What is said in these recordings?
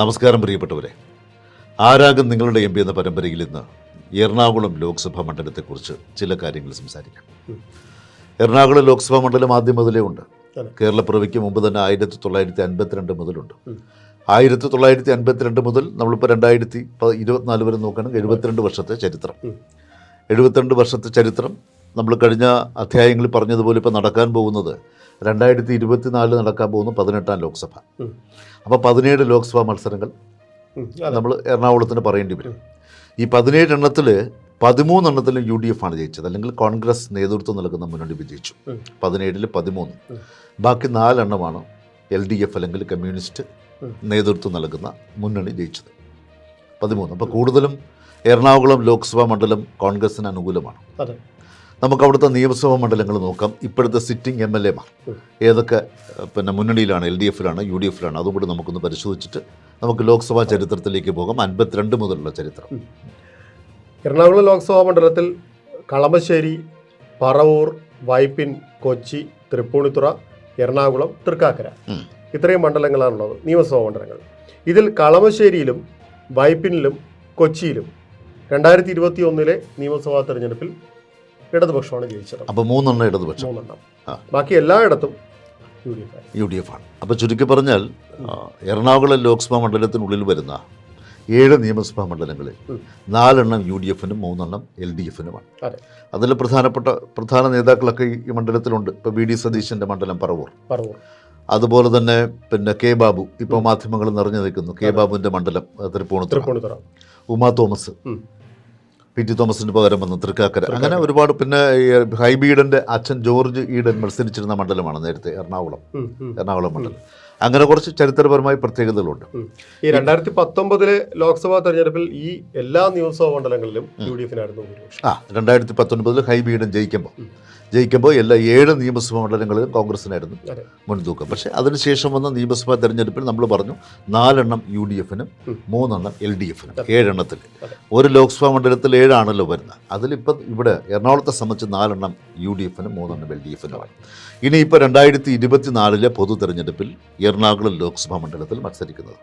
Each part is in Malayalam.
നമസ്കാരം പ്രിയപ്പെട്ടവരെ. ആരാകും നിങ്ങളുടെ എം പി എന്ന പരമ്പരയിൽ ഇന്ന് എറണാകുളം ലോക്സഭാ മണ്ഡലത്തെക്കുറിച്ച് ചില കാര്യങ്ങൾ സംസാരിക്കാം. എറണാകുളം ലോക്സഭാ മണ്ഡലം ആദ്യം മുതലേ ഉണ്ട്. കേരളപ്പിറവിക്ക് മുമ്പ് തന്നെ 1952 മുതലുണ്ട്. 1952 മുതൽ നമ്മളിപ്പോൾ 2024 വരെ നോക്കുകയാണെങ്കിൽ 72 വർഷത്തെ ചരിത്രം. 72 വർഷത്തെ ചരിത്രം നമ്മൾ കഴിഞ്ഞ അധ്യായങ്ങളിൽ പറഞ്ഞതുപോലെ ഇപ്പോൾ നടക്കാൻ പോകുന്നത് 2024 നടക്കാൻ പോകുന്ന 18ാം ലോക്സഭ. അപ്പോൾ 17 ലോക്സഭാ മത്സരങ്ങൾ നമ്മൾ എറണാകുളത്തിന് പറയേണ്ടി വരും. ഈ 17 എണ്ണത്തിൽ 13 എണ്ണത്തിലും UDF ആണ് ജയിച്ചത്, അല്ലെങ്കിൽ കോൺഗ്രസ് നേതൃത്വം നൽകുന്ന മുന്നണി വിജയിച്ചു. 17-ൽ 13. ബാക്കി 4 എണ്ണമാണ് LDF അല്ലെങ്കിൽ കമ്മ്യൂണിസ്റ്റ് നേതൃത്വം നൽകുന്ന മുന്നണി ജയിച്ചത്. 13. അപ്പോൾ കൂടുതലും എറണാകുളം ലോക്സഭാ മണ്ഡലം കോൺഗ്രസിന് അനുകൂലമാണ്. നമുക്ക് അവിടുത്തെ നിയമസഭാ മണ്ഡലങ്ങൾ നോക്കാം. ഇപ്പോഴത്തെ സിറ്റിംഗ് MLA-മാർ ഏതൊക്കെ മുന്നണിയിലാണ്, LDF-ലാണ്, UDF-ലാണ്, അതുകൂടി നമുക്കൊന്ന് പരിശോധിച്ചിട്ട് നമുക്ക് ലോക്സഭാ ചരിത്രത്തിലേക്ക് പോകാം. 52 മുതലുള്ള ചരിത്രം. എറണാകുളം ലോക്സഭാ മണ്ഡലത്തിൽ കളമശ്ശേരി, പറവൂർ, വൈപ്പിൻ, കൊച്ചി, തൃപ്പൂണിത്തുറ, എറണാകുളം, തൃക്കാക്കര, ഇത്രയും മണ്ഡലങ്ങളാണുള്ളത്, നിയമസഭാ മണ്ഡലങ്ങൾ. ഇതിൽ കളമശ്ശേരിയിലും വൈപ്പിനിലും കൊച്ചിയിലും 2021 നിയമസഭാ തെരഞ്ഞെടുപ്പിൽ ഇടതുപക്ഷമാണ് ജയിച്ചത്. അപ്പോൾ 3 എണ്ണം ഇടതുപക്ഷം, 3 എണ്ണം. ബാക്കി എല്ലായിടത്തും UDF ആണ്. അപ്പോൾ ചുരുക്കി പറഞ്ഞാൽ എറണാകുളം ലോക്സഭാ മണ്ഡലത്തിനുള്ളിൽ വരുന്ന 7 നിയമസഭാ മണ്ഡലങ്ങളിൽ 4 എണ്ണം UDF-നും 3 എണ്ണം LDF-നുമാണ്. അതിൽ പ്രധാന നേതാക്കളൊക്കെ ഈ മണ്ഡലത്തിലുണ്ട്. ഇപ്പോൾ VD സതീശൻ്റെ മണ്ഡലം പറവൂർ, അതുപോലെ തന്നെ K ബാബു, ഇപ്പോൾ മാധ്യമങ്ങൾ നിറഞ്ഞു നിൽക്കുന്നു. K ബാബുവിൻ്റെ മണ്ഡലം തൃപ്പൂണിത്തുറ, ഉമാ തോമസ്, PT തോമസിന് പകരം വന്ന തൃക്കാക്കര, അങ്ങനെ ഒരുപാട്. പിന്നെ ഹൈബി ഈഡൻ്റെ അച്ഛൻ ജോർജ് ഈഡൻ മത്സരിച്ചിരുന്ന മണ്ഡലമാണ് നേരത്തെ എറണാകുളം മണ്ഡലം. അങ്ങനെ കുറച്ച് ചരിത്രപരമായ പ്രത്യേകതകളുണ്ട്. ഈ 2019 ലോക്സഭാ തെരഞ്ഞെടുപ്പിൽ ഈ എല്ലാ നിയമസഭാ മണ്ഡലങ്ങളിലും UDF-നായിരുന്നു ഭൂരിപക്ഷം. 2019 ഹൈബി ഈഡൻ ജയിക്കുമ്പോൾ എല്ലാ 7 നിയമസഭാ മണ്ഡലങ്ങളിലും കോൺഗ്രസിനായിരുന്നു മുൻതൂക്കം. പക്ഷേ അതിനുശേഷം വന്ന നിയമസഭാ തെരഞ്ഞെടുപ്പിൽ നമ്മൾ പറഞ്ഞു 4 എണ്ണം UDF-നും 3 എണ്ണം LDF-നും. 7 എണ്ണത്തിൽ ഒരു ലോക്സഭാ മണ്ഡലത്തിൽ 7 ആണല്ലോ വരുന്നത്. അതിലിപ്പം ഇവിടെ എറണാകുളത്തെ സംബന്ധിച്ച് 4 എണ്ണം UDF-നും 3 എണ്ണം LDF-നുമാണ്. ഇനിയിപ്പോൾ 2024 പൊതു തെരഞ്ഞെടുപ്പിൽ എറണാകുളം ലോക്സഭാ മണ്ഡലത്തിൽ മത്സരിക്കുന്നത്.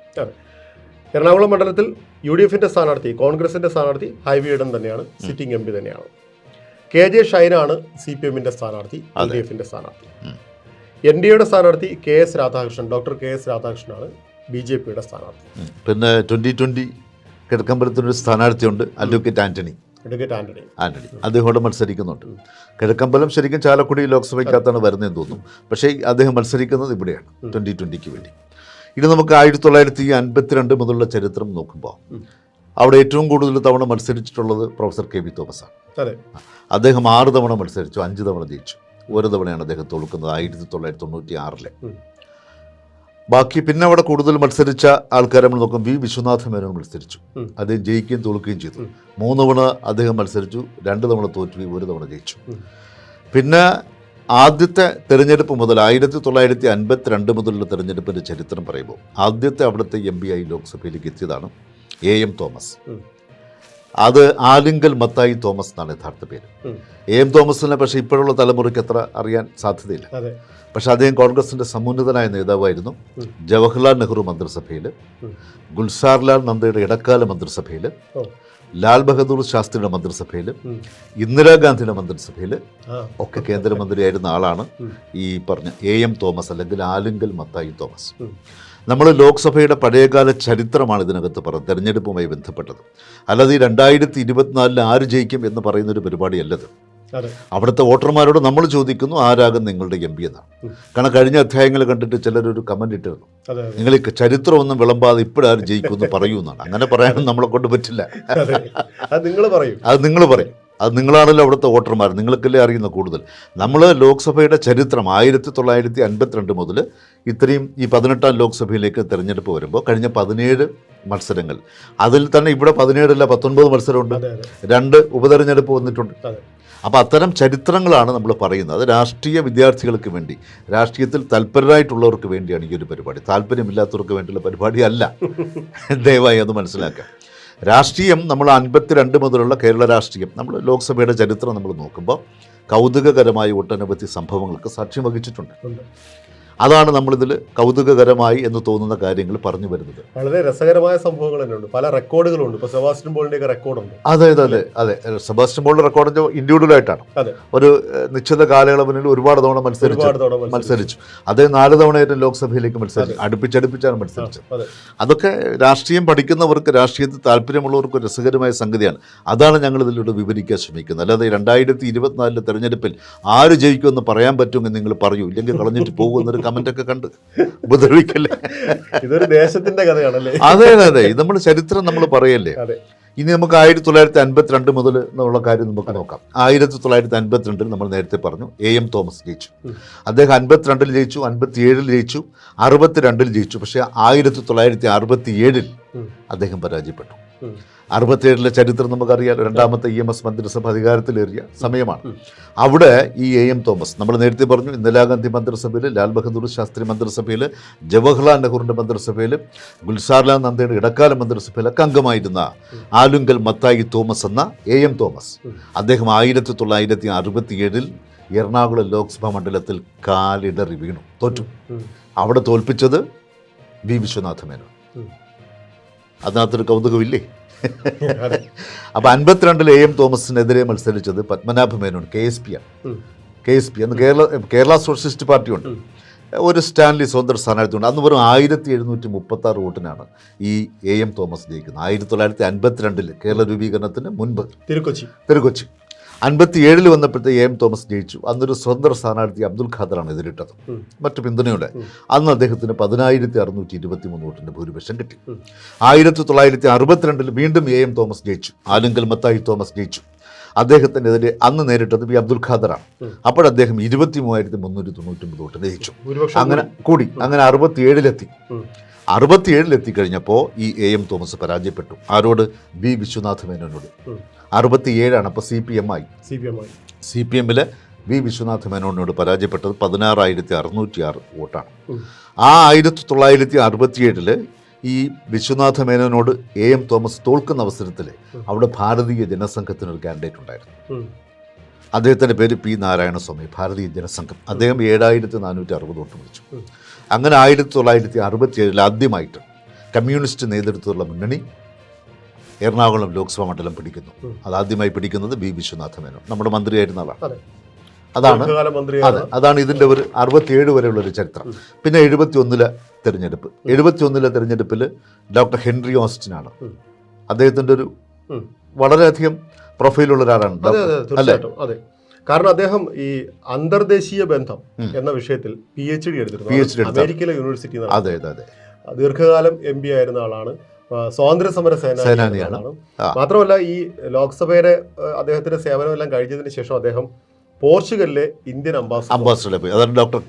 എറണാകുളം മണ്ഡലത്തിൽ UDF-ന്റെ സ്ഥാനാർത്ഥി, കോൺഗ്രസിന്റെ സ്ഥാനാർത്ഥി ഹൈബി ഈഡൻ തന്നെയാണ്, സിറ്റിംഗ് MP തന്നെയാണ്. KJ ഷൈനാണ് CPM-ന്റെ സ്ഥാനാർത്ഥി, LDF-ന്റെ സ്ഥാനാർത്ഥി. NDA-യുടെ സ്ഥാനാർത്ഥി ഡോക്ടർ KS രാധാകൃഷ്ണനാണ് BJP-യുടെ സ്ഥാനാർത്ഥി. പിന്നെ 2020 കിഴക്കമ്പലത്തിനൊരു സ്ഥാനാർത്ഥിയുണ്ട്, അഡ്വക്കേറ്റ് ആന്റണി. അദ്ദേഹം ഇവിടെ മത്സരിക്കുന്നുണ്ട്. കിഴക്കമ്പലം ശരിക്കും ചാലക്കുടി ലോക്സഭയ്ക്കകത്താണ് വരുന്നതെന്ന് തോന്നുന്നു. പക്ഷേ അദ്ദേഹം മത്സരിക്കുന്നത് ഇവിടെയാണ് 2020 വേണ്ടി. ഇനി നമുക്ക് 1952 മുതലുള്ള ചരിത്രം നോക്കുമ്പോൾ അവിടെ ഏറ്റവും കൂടുതൽ തവണ മത്സരിച്ചിട്ടുള്ളത് പ്രൊഫസർ KB തോമസാണ്. അദ്ദേഹം 6 തവണ മത്സരിച്ചു, 5 തവണ ജയിച്ചു. ഒരു തവണയാണ് അദ്ദേഹം തോൽക്കുന്നത് 1996. ബാക്കി പിന്നെ അവിടെ കൂടുതൽ മത്സരിച്ച ആൾക്കാരെ നമ്മൾ നോക്കും. V വിശ്വനാഥ മേനോൻ മത്സരിച്ചു, അദ്ദേഹം ജയിക്കുകയും തോൽക്കുകയും ചെയ്തു. 3 തവണ അദ്ദേഹം മത്സരിച്ചു, 2 തവണ തോറ്റു, 1 തവണ ജയിച്ചു. പിന്നെ ആദ്യത്തെ തെരഞ്ഞെടുപ്പ് മുതൽ 1952 മുതലുള്ള തെരഞ്ഞെടുപ്പിൻ്റെ ചരിത്രം പറയുമ്പോൾ ആദ്യത്തെ അവിടുത്തെ MP ആയി ലോക്സഭയിലേക്ക് എത്തിയതാണ് AM തോമസ്. അത് ആലിങ്കൽ മത്തായി തോമസ് എന്നാണ് യഥാർത്ഥ പേര്. AM തോമസിനെ പക്ഷേ ഇപ്പോഴുള്ള തലമുറയ്ക്ക് അത്ര അറിയാൻ സാധ്യതയില്ല. പക്ഷെ അദ്ദേഹം കോൺഗ്രസിൻ്റെ സമുന്നതനായ നേതാവായിരുന്നു. ജവഹർലാൽ നെഹ്റു മന്ത്രിസഭയിൽ, ഗുൽസാർലാൽ നന്ദയുടെ ഇടക്കാല മന്ത്രിസഭയിൽ, ലാൽ ബഹദൂർ ശാസ്ത്രിയുടെ മന്ത്രിസഭയിൽ, ഇന്ദിരാഗാന്ധിയുടെ മന്ത്രിസഭയിൽ ഒക്കെ കേന്ദ്രമന്ത്രിയായിരുന്ന ആളാണ് ഈ പറഞ്ഞ AM തോമസ്, അല്ലെങ്കിൽ ആലിങ്കൽ മത്തായി തോമസ്. നമ്മൾ ലോക്സഭയുടെ പഴയകാല ചരിത്രമാണ് ഇതിനകത്ത് പറഞ്ഞത്, തെരഞ്ഞെടുപ്പുമായി ബന്ധപ്പെട്ടത്. അല്ലാതെ ഈ 2024 ആര് ജയിക്കും എന്ന് പറയുന്നൊരു പരിപാടിയല്ലത്. അവിടുത്തെ വോട്ടർമാരോട് നമ്മൾ ചോദിക്കുന്നു ആരാകും നിങ്ങളുടെ MP എന്നാണ്. കാരണം കഴിഞ്ഞ അധ്യായങ്ങൾ കണ്ടിട്ട് ചിലരൊരു കമൻറ്റ് ഇട്ടിരുന്നു, നിങ്ങൾ ഈ ചരിത്രമൊന്നും വിളമ്പാതെ ഇപ്പോഴാരും ജയിക്കുമെന്ന് പറയൂന്നാണ്. അങ്ങനെ പറയാനും നമ്മളെ കൊണ്ട് പറ്റില്ല. അത് നിങ്ങൾ പറയും. അത് നിങ്ങളാണല്ലോ അവിടുത്തെ വോട്ടർമാർ, നിങ്ങൾക്കല്ലേ അറിയുന്ന കൂടുതൽ. നമ്മൾ ലോക്സഭയുടെ ചരിത്രം 1952 മുതൽ ഇത്രയും ഈ 18ാം ലോക്സഭയിലേക്ക് തിരഞ്ഞെടുപ്പ് വരുമ്പോൾ കഴിഞ്ഞ 17 മത്സരങ്ങൾ, അതിൽ തന്നെ ഇവിടെ 17 അല്ല 19 മത്സരമുണ്ട്, 2 ഉപതെരഞ്ഞെടുപ്പ് വന്നിട്ടുണ്ട്. അപ്പോൾ അത്തരം ചരിത്രങ്ങളാണ് നമ്മൾ പറയുന്നത്. അത് രാഷ്ട്രീയ വിദ്യാർത്ഥികൾക്ക് വേണ്ടി, രാഷ്ട്രീയത്തിൽ തൽപരരായിട്ടുള്ളവർക്ക് വേണ്ടിയാണ് ഈ ഒരു പരിപാടി. താല്പര്യമില്ലാത്തവർക്ക് വേണ്ടിയുള്ള പരിപാടിയല്ല. ദയവായി അത് മനസ്സിലാക്കാം. രാഷ്ട്രീയം നമ്മൾ 52 മുതലുള്ള കേരള രാഷ്ട്രീയം, നമ്മൾ ലോക്സഭയുടെ ചരിത്രം നമ്മൾ നോക്കുമ്പോൾ കൗതുകകരമായ ഒട്ടനവധി സംഭവങ്ങൾക്ക് സാക്ഷ്യം വഹിച്ചിട്ടുണ്ട്. അതാണ് നമ്മളിതിൽ കൗതുകകരമായി എന്ന് തോന്നുന്ന കാര്യങ്ങൾ പറഞ്ഞു വരുന്നത്. വളരെ രസകരമായ സംഭവങ്ങൾ തന്നെയുണ്ട്, പല റെക്കോർഡുകളുണ്ട്. ഇപ്പോൾ സെബാസ്റ്റ്യൻ പോളിൻ്റെയൊക്കെ റെക്കോർഡുണ്ട്. അതെ സെബാസ്റ്റ്യൻ പോളിന്റെ റെക്കോർഡ് ഇൻഡിവിജ്വലായിട്ടാണ്. ഒരു നിശ്ചിത കാലയളവിൽ ഒരുപാട് തവണ മത്സരിച്ചു. അദ്ദേഹം 4 തവണയായിട്ട് ലോക്സഭയിലേക്ക് അടുപ്പിച്ചടുപ്പിച്ചാണ് മത്സരിച്ചത്. അതൊക്കെ രാഷ്ട്രീയം പഠിക്കുന്നവർക്ക്, രാഷ്ട്രീയത്തിൽ താല്പര്യമുള്ളവർക്ക് രസകരമായ സംഗതിയാണ്. അതാണ് ഞങ്ങൾ ഇതിലൂടെ വിവരിക്കാൻ ശ്രമിക്കുന്നത്. അല്ലാതെ 2024 തെരഞ്ഞെടുപ്പിൽ ആര് ജയിക്കുമെന്ന് പറയാൻ പറ്റുമെന്ന് നിങ്ങൾ പറയൂ, ഇല്ലെങ്കിൽ കളഞ്ഞിട്ട് പോകുമെന്നൊരു കമന്റൊക്കെ കണ്ട് ഉപദ്രവിക്കല്ലേ. ഇതൊരു ദേശത്തിന്റെ കഥയാണല്ലേ? അതെ ഇത് നമ്മൾ ചരിത്രം നമ്മൾ പറയല്ലേ. ഇനി നമുക്ക് 1952 മുതൽ എന്നുള്ള കാര്യം നമുക്ക് നോക്കാം. 1952 നമ്മൾ നേരത്തെ പറഞ്ഞു AM തോമസ് ജയിച്ചു. അദ്ദേഹം 52 ജയിച്ചു, 57 ജയിച്ചു, 62 ജയിച്ചു. പക്ഷേ 1967 അദ്ദേഹം പരാജയപ്പെട്ടു. 67 ചരിത്രം നമുക്കറിയാം. രണ്ടാമത്തെ EMS മന്ത്രിസഭ അധികാരത്തിലേറിയ സമയമാണ്. അവിടെ ഈ AM തോമസ്, നമ്മൾ നേരത്തെ പറഞ്ഞു, ഇന്ദിരാഗാന്ധി മന്ത്രിസഭയിൽ, ലാൽ ബഹദൂർ ശാസ്ത്രി മന്ത്രിസഭയിൽ, ജവഹർലാൽ നെഹ്റുവിൻ്റെ മന്ത്രിസഭയിൽ, ഗുൽസാർലാൽ നന്ദയുടെ ഇടക്കാല മന്ത്രിസഭയിലൊക്കെ അംഗമായിരുന്ന ആലുങ്കൽ മത്തായി തോമസ് എന്ന AM തോമസ്, അദ്ദേഹം 1967 എറണാകുളം ലോക്സഭാ മണ്ഡലത്തിൽ കാലിടറി വീണു, തോറ്റു. അവിടെ തോൽപ്പിച്ചത് വി വിശ്വനാഥ മേനോൻ. അതിനകത്തൊരു കൗതുകമില്ലേ? അപ്പോൾ 52 AM തോമസിനെതിരെ മത്സരിച്ചത് പത്മനാഭ മേനോൻ, KSP ആണ്. KSP അന്ന് കേരള സോഷ്യലിസ്റ്റ് പാർട്ടിയുണ്ട്. ഒരു സ്റ്റാൻലി സ്വതന്ത്ര സ്ഥാനാർത്ഥിയുണ്ട്. അന്ന് വെറും 1736 വോട്ടിനാണ് ഈ AM തോമസ് ജയിക്കുന്നത്. 1952 കേരള രൂപീകരണത്തിന് മുൻപ് തിരുക്കൊച്ചി 57 വന്നപ്പോഴത്തെ AM തോമസ് ജയിച്ചു. അന്നൊരു സ്വതന്ത്ര സ്ഥാനാർത്ഥി അബ്ദുൽ ഖാദറാണ് എതിരിട്ടത്, മറ്റു പിന്തുണയോടെ. അന്ന് അദ്ദേഹത്തിന് 10,623 വോട്ടിൻ്റെ ഭൂരിപക്ഷം കിട്ടി. 1962 വീണ്ടും AM തോമസ് ജയിച്ചു. ആലുങ്കൽ മത്തായി തോമസ് ജയിച്ചു. അദ്ദേഹത്തിനെതിരെ അന്ന് നേരിട്ടത് പി അബ്ദുൽ ഖാദറാണ്. അപ്പോഴദ്ദേഹം 23,399 വോട്ടിന് ജയിച്ചു. അങ്ങനെ 67 കഴിഞ്ഞപ്പോൾ ഈ AM തോമസ് പരാജയപ്പെട്ടു. ആരോട്? വി വിശ്വനാഥ മേനോനോട്. 67 അപ്പോൾ CPM വി വിശ്വനാഥ മേനോനോട് പരാജയപ്പെട്ടത് 16,606 വോട്ടാണ്. ആ 1967 ഈ വിശ്വനാഥ മേനോനോട് AM തോമസ് തോൽക്കുന്ന അവസരത്തിൽ അവിടെ ഭാരതീയ ജനസംഘത്തിനൊരു കാൻഡിഡേറ്റ് ഉണ്ടായിരുന്നു. അദ്ദേഹത്തിൻ്റെ പേര് P നാരായണസ്വാമി, ഭാരതീയ ജനസംഘം. അദ്ദേഹം 7,460 വോട്ട് പിടിച്ചു. അങ്ങനെ 1967 ആദ്യമായിട്ട് കമ്മ്യൂണിസ്റ്റ് നേതൃത്വമുള്ള മുന്നണി എറണാകുളം ലോക്സഭാ മണ്ഡലം പിടിക്കുന്നു. അതാദ്യമായി പിടിക്കുന്നത് വി വിശ്വനാഥ മേനോൻ, നമ്മുടെ മന്ത്രിയായിരുന്ന ആളാണ്. അതാണ് ഇതിൻ്റെ ഒരു 67 വരെയുള്ള ഒരു ചരിത്രം. പിന്നെ 71 തെരഞ്ഞെടുപ്പിൽ ഡോക്ടർ ഹെൻറി ഓസ്റ്റിനാണ്. അദ്ദേഹത്തിൻ്റെ ഒരു വളരെയധികം പ്രൊഫൈലുള്ള ഒരാളാണ് അല്ലേ? കാരണം അദ്ദേഹം ഈ അന്തർദേശീയ ബന്ധം എന്ന വിഷയത്തിൽ PhD എടുത്തിരുന്നു അമേരിക്കയിലെ യൂണിവേഴ്സിറ്റി. ദീർഘകാലം MP ആയിരുന്ന ആളാണ്. സ്വാതന്ത്ര്യ സമര സേനാനിയാണ്. മാത്രമല്ല ഈ ലോക്സഭയുടെ അദ്ദേഹത്തിന്റെ സേവനമെല്ലാം കഴിഞ്ഞതിന് ശേഷം അദ്ദേഹം പോർച്ചുഗലിലെ ഇന്ത്യൻ അംബാസഡർ പോയി. അതാണ് ഡോക്ടർ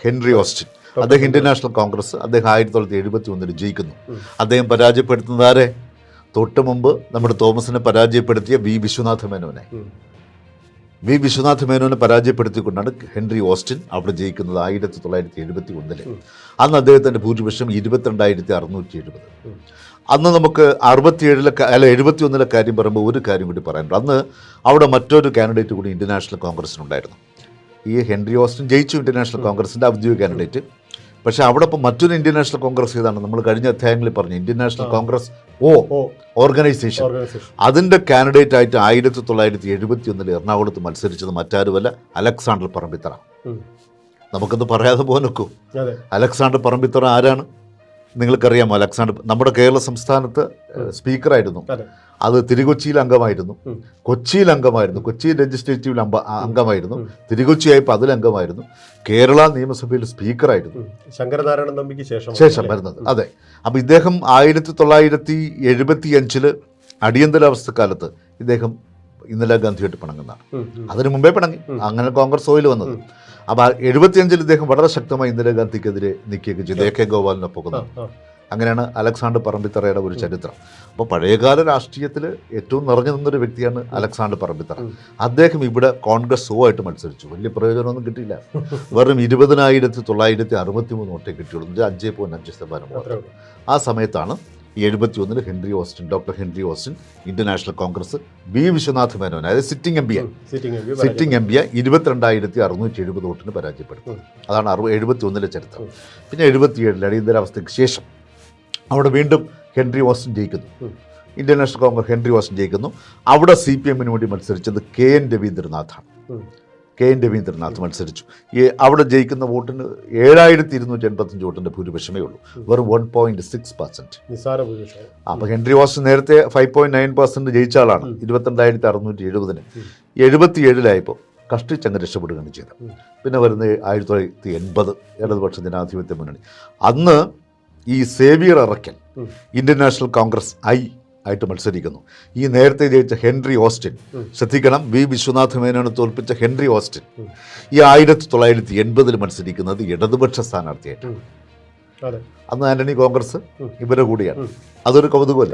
ഹെൻറി ഓസ്റ്റിൻ. അദ്ദേഹം ഇന്ത്യൻ നാഷണൽ കോൺഗ്രസ്, അദ്ദേഹം 1971 ജയിക്കുന്നു. അദ്ദേഹം പരാജയപ്പെടുത്തുന്നത് ആരെ? തൊട്ട് മുമ്പ് നമ്മുടെ തോമസിനെ പരാജയപ്പെടുത്തിയ വി വിശ്വനാഥ മേനോനെ പരാജയപ്പെടുത്തിക്കൊണ്ടാണ് ഹെൻറി ഓസ്റ്റിൻ അവിടെ ജയിക്കുന്നത് 1971. അന്ന് അദ്ദേഹത്തിൻ്റെ ഭൂരിപക്ഷം 22,670. അന്ന് നമുക്ക് 71 കാര്യം പറയുമ്പോൾ ഒരു കാര്യം കൂടി പറയാനുണ്ട്. അന്ന് അവിടെ മറ്റൊരു കാൻഡിഡേറ്റ് കൂടി ഇന്ത്യൻ നാഷണൽ കോൺഗ്രസിനുണ്ടായിരുന്നു. ഈ ഹെൻറി ഓസ്റ്റിൻ ജയിച്ചു ഇന്ത്യൻ നാഷണൽ കോൺഗ്രസിൻ്റെ ഔദ്യോഗിക കാൻഡിഡേറ്റ്. പക്ഷേ അവിടെ ഇപ്പോൾ മറ്റൊരു ഇന്ത്യൻ നാഷണൽ കോൺഗ്രസ് ഏതാണ്? നമ്മൾ കഴിഞ്ഞ അധ്യായങ്ങളിൽ പറഞ്ഞു, ഇന്ത്യൻ നാഷണൽ കോൺഗ്രസ് ഓർഗനൈസേഷൻ. അതിൻ്റെ കാൻഡിഡേറ്റ് ആയിട്ട് 1971 എറണാകുളത്ത് മത്സരിച്ചത് മറ്റാരുമല്ല, അലക്സാണ്ടർ പറമ്പിത്തറ. നമുക്കൊന്ന് പറയാതെ പോകാനൊക്കൂ. അലക്സാണ്ടർ പറമ്പിത്തറ ആരാണ്? നിങ്ങൾക്കറിയാമോ? അലക്സാണ്ടർ നമ്മുടെ കേരള സംസ്ഥാനത്ത് സ്പീക്കറായിരുന്നു. അത് തിരുകൊച്ചിയിൽ അംഗമായിരുന്നു, കൊച്ചിയിൽ അംഗമായിരുന്നു, കൊച്ചി ലെജിസ്ലേറ്റീവിൽ അംഗമായിരുന്നു, തിരുകൊച്ചിയായപ്പോൾ അതിലംഗമായിരുന്നു, കേരള നിയമസഭയിൽ സ്പീക്കറായിരുന്നു. ശങ്കരനാരായണൻ തമ്പിക്ക് ശേഷം വരുന്നത്. അതെ. അപ്പോൾ ഇദ്ദേഹം 1975 അടിയന്തരാവസ്ഥ കാലത്ത് ഇദ്ദേഹം ഇന്ദിരാഗാന്ധിയായിട്ട് പിണങ്ങുന്നതാണ്. അതിനു മുമ്പേ പിണങ്ങി, അങ്ങനെ കോൺഗ്രസ് ഓയിൽ വന്നത്. അപ്പോൾ 75 ഇദ്ദേഹം വളരെ ശക്തമായി ഇന്ദിരാഗാന്ധിക്കെതിരെ നിൽക്കുകയൊക്കെ ചെയ്തു, AK ഗോപാലിനൊപ്പം. അങ്ങനെയാണ് അലക്സാണ്ടർ പറമ്പിത്തറയുടെ ഒരു ചരിത്രം. അപ്പോൾ പഴയകാല രാഷ്ട്രീയത്തിൽ ഏറ്റവും നിറഞ്ഞു നിന്നൊരു വ്യക്തിയാണ് അലക്സാണ്ടർ പറമ്പിത്തറ. അദ്ദേഹം ഇവിടെ കോൺഗ്രസ് ആയിട്ട് മത്സരിച്ചു. വലിയ പ്രയോജനമൊന്നും കിട്ടിയില്ല. വെറും 20,963 വോട്ടേ കിട്ടിയുള്ളൂ. 5.5% ആ സമയത്താണ് 71 Henry Austin, doctor Henry Austin, Indian National Congress V Viswanath Menon, അതായത് സിറ്റിംഗ് എം പിയെ 22,670 വോട്ടിന് പരാജയപ്പെടുത്തും. അതാണ് 71 ചരിത്രം. പിന്നെ 77 അടിയന്തരാവസ്ഥയ്ക്ക് ശേഷം അവിടെ വീണ്ടും ഹെൻറി ഓസ്റ്റിൻ ജയിക്കുന്നു. Indian National Congress Henry Austin ജയിക്കുന്നു. അവിടെ CPM വേണ്ടി മത്സരിച്ചത് KN രവീന്ദ്രനാഥാണ്. KN രവീന്ദ്രനാഥ് മത്സരിച്ചു. അവിടെ ജയിക്കുന്ന വോട്ടിന് 7,285 വോട്ടിൻ്റെ ഭൂരിപക്ഷമേ ഉള്ളൂ, വെറും 1.6%. അപ്പോൾ ഹെൻറി ഓസ്റ്റിൻ നേരത്തെ 5.9% ജയിച്ച ആളാണ് 22,670. 77 കഷ്ടിച്ചങ്ങ് രക്ഷപ്പെടുകയാണ് ചെയ്തത്. പിന്നെ വരുന്ന 1980 ഇടതുപക്ഷ ജനാധിപത്യ മുന്നണി. അന്ന് ഈ സേവിയർ അറക്കൽ ഇന്ത്യൻ നാഷണൽ കോൺഗ്രസ് ആയിട്ട് മത്സരിക്കുന്നു. ഈ നേരത്തെ ജയിച്ച ഹെൻറി ഓസ്റ്റിൻ, ശ്രദ്ധിക്കണം, വി വിശ്വനാഥ് മേനോനെ തോൽപ്പിച്ച ഹെൻറി ഓസ്റ്റിൻ ഈ 1980 മത്സരിക്കുന്നത് ഇടതുപക്ഷ സ്ഥാനാർത്ഥിയായിട്ടാണ്. അന്ന് ആന്റണി കോൺഗ്രസ് ഇവരെ കൂടിയാണ്. അതൊരു കൗതുകമല്ല.